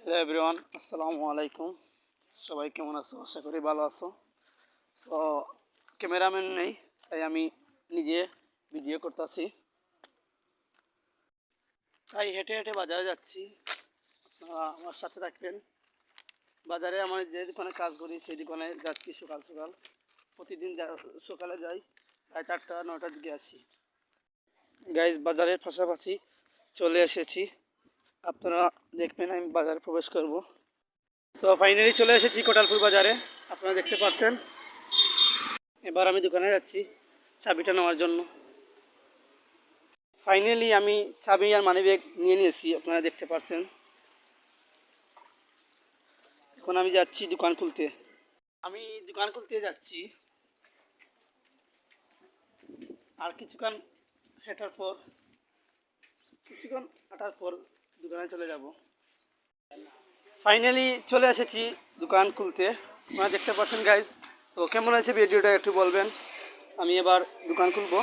Hello everyone, আসসালামু আলাইকুম। সবাই কেমন আছো? আশা করি ভালো আছো। তো ক্যামেরাম্যান নেই, তাই আমি নিজে ভিডিও করতেছি। তাই হেঁটে হেঁটে বাজারে যাচ্ছি, আপনারা আমার সাথে থাকবেন। বাজারে আমার যে দোকানে কাজ করি সেই দোকানে যাচ্ছি সকাল সকাল। প্রতিদিন সকালে যাই, প্রায় 4টা 9টার দিকে আসি। গাইজ বাজারের পাশাপাশি চলে এসেছি, আপনারা দেখবেন আমি বাজারে প্রবেশ করব। তো ফাইনালি চলে এসেছি কোটালপুর বাজারে, আপনারা দেখতে পাচ্ছেন। এবার আমি দোকানে যাচ্ছি চাবিটা নেওয়ার জন্য। ফাইনালি আমি চাবি আর মানি ব্যাগ নিয়ে নিয়েছি, আপনারা দেখতে পাচ্ছেন। এখন আমি যাচ্ছি দোকান খুলতে। আমি দোকান খুলতে যাচ্ছি, আর কিছুক্ষণ হাঁটার পর দোকানে চলে যাব। ফাইনালি চলে এসেছি দোকান খুলতে, আপনারা দেখতে পাচ্ছেন গাইজ। তো কেমন আছে ভিডিওটা একটু বলবেন। আমি এবার দোকান খুলবো।